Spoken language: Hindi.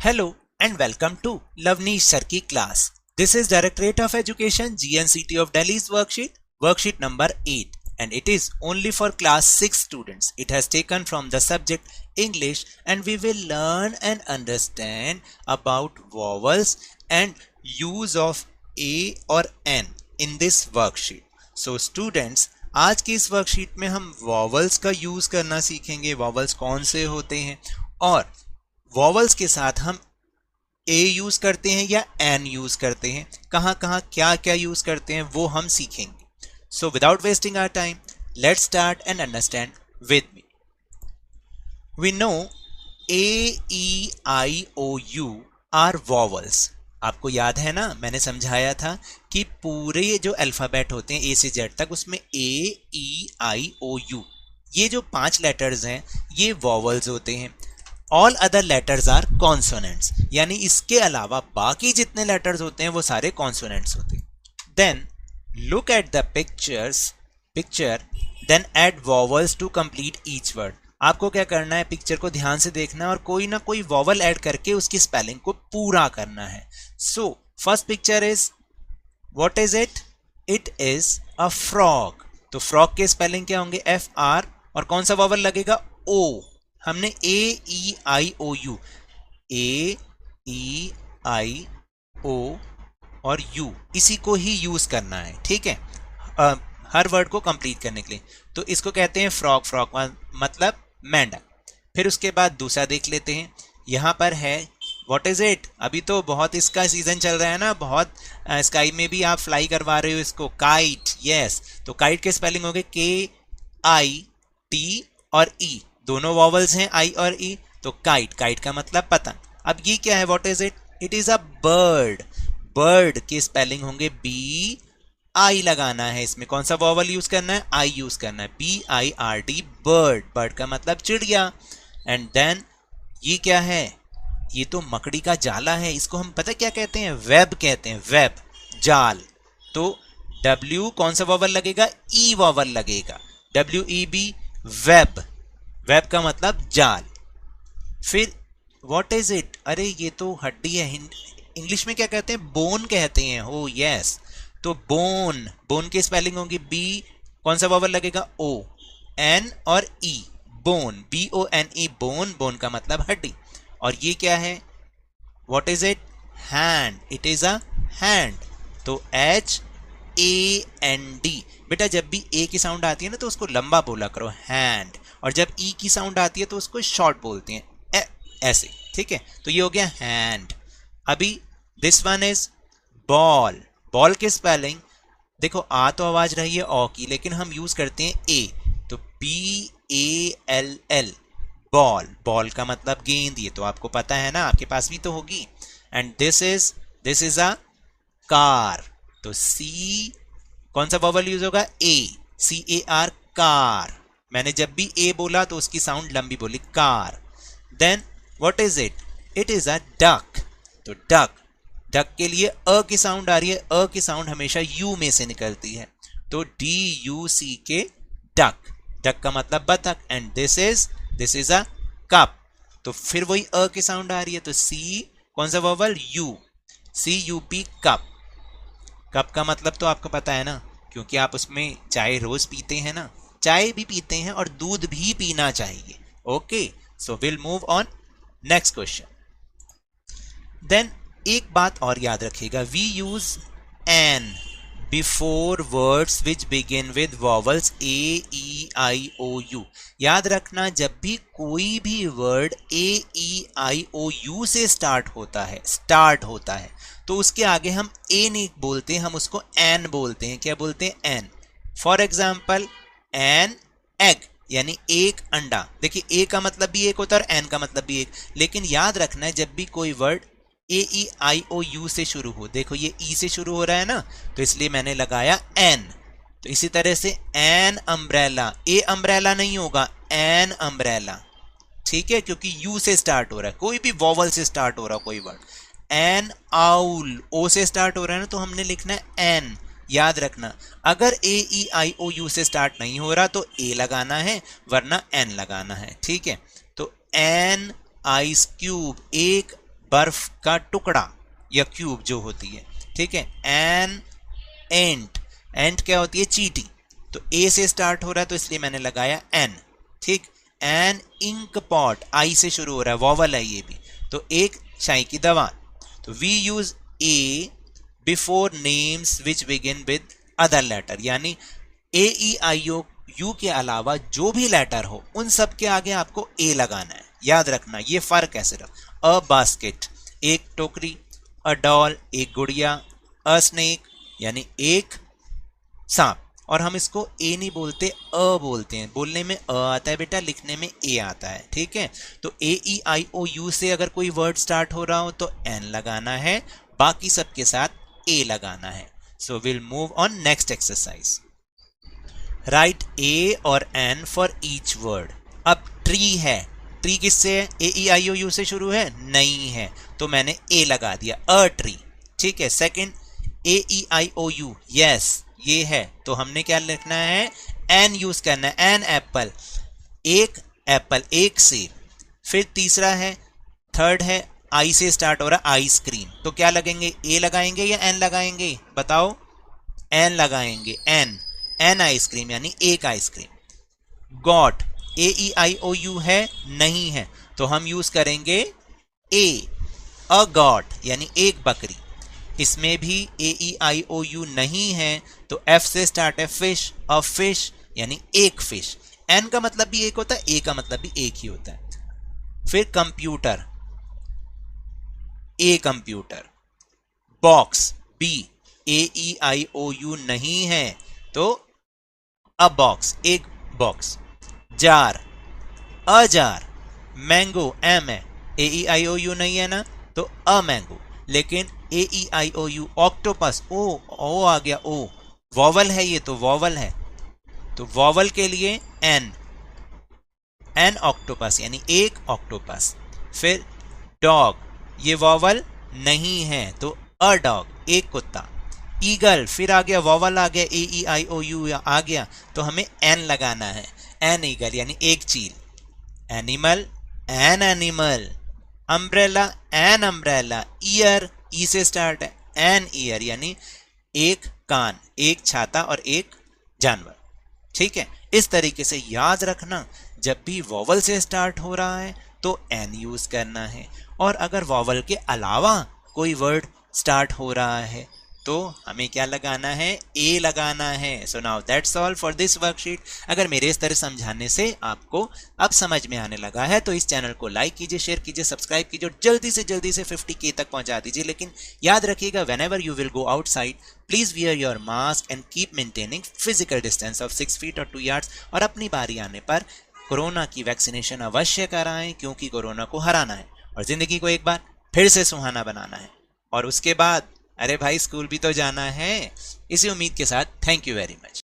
Hello and welcome to Lavneesh Sir की class. This is Directorate of Education GNCT of Delhi's worksheet number 8, and it is only for class 6 students. It has taken from the subject English, and we will learn and understand about vowels and use of A or N in this worksheet. So students, आज की इस वर्कशीट में हम वॉवल्स का यूज करना सीखेंगे. वॉवल्स कौन से होते हैं और वॉवल्स के साथ हम ए यूज करते हैं या एन यूज करते हैं, कहां कहां क्या क्या यूज करते हैं वो हम सीखेंगे. So without wasting our time, let's start and understand with me. We know A E I O U are vowels. आपको याद है ना, मैंने समझाया था कि पूरे जो अल्फाबेट होते हैं ए से जेड तक, उसमें ए ई आई ओ यू, ये जो 5 लेटर्स हैं ये वॉवल्स होते हैं. All other letters are consonants, यानी इसके अलावा बाकी जितने लेटर्स होते हैं वो सारे कॉन्सोनेंट्स होते हैं. Then look at the picture then add vowels to complete each word. आपको क्या करना है, पिक्चर को ध्यान से देखना है और कोई ना कोई वॉवल ऐड करके उसकी स्पेलिंग को पूरा करना है. So first picture is, what is it? It is a frog. तो फ्रॉग के स्पेलिंग क्या होंगे? एफ आर, और कौन सा वॉवल लगेगा? ओ. हमने ए E I O you, A E I ओ और यू, इसी को ही यूज करना है, ठीक है, हर वर्ड को कंप्लीट करने के लिए. तो इसको कहते हैं फ्रॉग. फ्रॉग मतलब मेंढक. फिर उसके बाद दूसरा देख लेते हैं. यहाँ पर है व्हाट इज इट. अभी तो बहुत इसका सीजन चल रहा है ना, बहुत स्काई में भी आप फ्लाई करवा रहे हो इसको. काइट. यस, तो काइट के स्पेलिंग हो गए के आई टी और ई, दोनों वॉवल्स हैं आई और ई, तो काइट. काइट का मतलब पतंग. अब ये क्या है? What is it? It is a bird. Bird के स्पेलिंग होंगे बी आई लगाना है इसमें. कौन सा वॉवल यूज करना है? आई यूज करना है. B I R D, bird. Bird का मतलब चिड़िया. एंड देन ये क्या है? ये तो मकड़ी का जाला है. इसको हम पता क्या कहते हैं? वेब कहते हैं. वेब, जाल. तो डब्ल्यू कौन सा वॉवल लगेगा? ई वॉवल लगेगा. W E B, web. Web का मतलब जाल. फिर व्हाट इज इट? अरे ये तो हड्डी है. इंग्लिश में क्या कहते हैं? बोन कहते हैं. हो यस, तो बोन. बोन की स्पेलिंग होगी बी, कौन सा वॉवल लगेगा? ओ. एन और E, bone. B O N E, bone. Bone का मतलब हड्डी. और ये क्या है? What is it? Hand. It is a hand. तो एच ए एन डी. बेटा जब भी ए की साउंड आती है ना तो उसको लंबा बोला करो, हैंड. और जब ई की साउंड आती है तो उसको शॉर्ट बोलते हैं, ऐसे, ठीक है. तो ये हो गया हैंड. अभी this one is ball. Ball के स्पेलिंग देखो, आ तो आवाज रही है ओ की, लेकिन हम यूज करते हैं ए, तो B A L L, ball. Ball का मतलब गेंद. ये तो आपको पता है ना, आपके पास भी तो होगी. And this is a car. तो सी, कौन सा वॉवल यूज होगा? ए. सी ए आर, कार. मैंने जब भी ए बोला तो उसकी साउंड लंबी बोली, car. Then what is it? It is a duck. तो डक. डक के लिए अ की साउंड आ रही है. अ की साउंड हमेशा यू में से निकलती है, तो डी यू सी के, डक. डक का मतलब बतख. And this is a cup. तो फिर वही अ की साउंड आ रही है, तो सी, कौन सा vowel? U. C U P, cup. Cup का मतलब तो आपको पता है ना, क्योंकि आप उसमें चाय रोज पीते हैं ना. चाय भी पीते हैं और दूध भी पीना चाहिए. Okay, so will move on next question. Then एक बात और याद रखिएगा, we use an before words which begin with vowels A E I O U. याद रखना, जब भी कोई भी word A E I O U से स्टार्ट होता है तो उसके आगे हम ए नहीं बोलते, हम उसको एन बोलते हैं. क्या बोलते हैं? An. For example, an egg, यानी एक अंडा. देखिए ए का मतलब भी एक होता है और एन का मतलब भी एक. लेकिन याद रखना है, जब भी कोई word A E I O U से शुरू हो, देखो ये ई से शुरू हो रहा है ना, तो इसलिए मैंने लगाया एन. तो इसी तरह से एन अम्ब्रेला. ए अम्ब्रेला नहीं होगा, एन अम्ब्रेला, ठीक है, क्योंकि यू से स्टार्ट हो रहा है. कोई भी वॉवल से स्टार्ट हो रहा है कोई वर्ड. एन आउल, ओ से स्टार्ट हो रहा है ना, तो हमने लिखना है एन. याद रखना, अगर ए ई आई ओ यू से स्टार्ट नहीं हो रहा तो ए लगाना है, वरना एन लगाना है, ठीक है. तो एन आइस क्यूब, एक बर्फ का टुकड़ा या क्यूब जो होती है, ठीक है। एन एंट, एंट क्या होती है? चींटी। तो ए से स्टार्ट हो रहा है तो इसलिए मैंने लगाया एन, ठीक। एन इंक पॉट, आई से शुरू हो रहा है, वॉवल है ये भी, तो एक चाय की दीवार। तो we use a before names which begin with other letter, यानी A E I O you के अलावा जो भी लेटर हो उन सब के आगे आपको ए लगाना है। याद रखना ये फर्क है सिर्फ। अ बास्केट, एक टोकरी। अ डॉल, एक गुड़िया। अ स्नेक, यानी एक सांप। और हम इसको ए नहीं बोलते, अ बोलते हैं। बोलने में अ आता है बेटा, लिखने में ए आता है, ठीक है। तो ए ई आई ओ यू से अगर कोई वर्ड स्टार्ट हो रहा हो तो एन लगाना है, बाकी सबके साथ ए लगाना है। So will move on next exercise. Write a और एन फॉर ईच वर्ड। अब ट्री है, ट्री किससे है? A E I O U से शुरू है? नहीं है, तो मैंने ए लगा दिया, अ ट्री, ठीक है। Second, A E I O U, yes ये है, तो हमने क्या लिखना है? एन यूज करना है, एन एप्पल, एक एप्पल, एक सेब। फिर तीसरा है, थर्ड है, आई से स्टार्ट हो रहा है, आइसक्रीम, तो क्या लगेंगे? ए लगाएंगे या एन लगाएंगे? बताओ। एन लगाएंगे, एन, एन आइसक्रीम यानी एक ice cream. Got, A E I O U है? नहीं है, तो हम यूज करेंगे ए, अ गॉट यानी एक बकरी। इसमें भी ए ई आई ओ यू नहीं है, तो एफ से स्टार्ट है, फिश, अ फिश यानी एक फिश। एन का मतलब भी एक होता है, ए का मतलब भी एक ही होता है। फिर computer, a computer. Box, B, A E I O U नहीं है, तो अ बॉक्स, एक box. Jar, a jar. Mango, M है, A E I O U नहीं है ना, तो अ मैंगो। लेकिन ए E I O you, octopus, ओ आ गया, ओ वॉवल है ये, तो वॉवल है, तो वॉवल के लिए एन, एन ऑक्टोपस यानी एक ऑक्टोपस। फिर डॉग, ये वॉवल नहीं है, तो अ डॉग, एक कुत्ता। ईगल, फिर आ गया वॉवल, आ गया ए ई आई ओ यू आ गया, तो हमें एन लगाना है, एन ईगल यानी एक चील। Animal, an animal. Umbrella, an umbrella. Ear, E से स्टार्ट है, एन ईयर यानी एक कान, एक छाता और एक जानवर, ठीक है। इस तरीके से याद रखना, जब भी वॉवल से स्टार्ट हो रहा है तो एन यूज करना है, और अगर वॉवल के अलावा कोई वर्ड स्टार्ट हो रहा है तो हमें क्या लगाना है? ए लगाना है। So now that's all for this worksheet. अगर मेरे इस तरह समझाने से आपको अब समझ में आने लगा है तो इस चैनल को लाइक कीजिए, शेयर कीजिए, सब्सक्राइब कीजिए और जल्दी से 50K तक पहुंचा दीजिए। लेकिन याद रखिएगा, whenever you will go outside please wear your mask and keep maintaining physical distance of 6 feet और 2 यार्ड्स। और अपनी बारी आने पर कोरोना की वैक्सीनेशन अवश्य कराएं, क्योंकि कोरोना को हराना है और जिंदगी को एक बार फिर से सुहाना बनाना है। और उसके बाद अरे भाई स्कूल भी तो जाना है। इसी उम्मीद के साथ थैंक यू वेरी मच।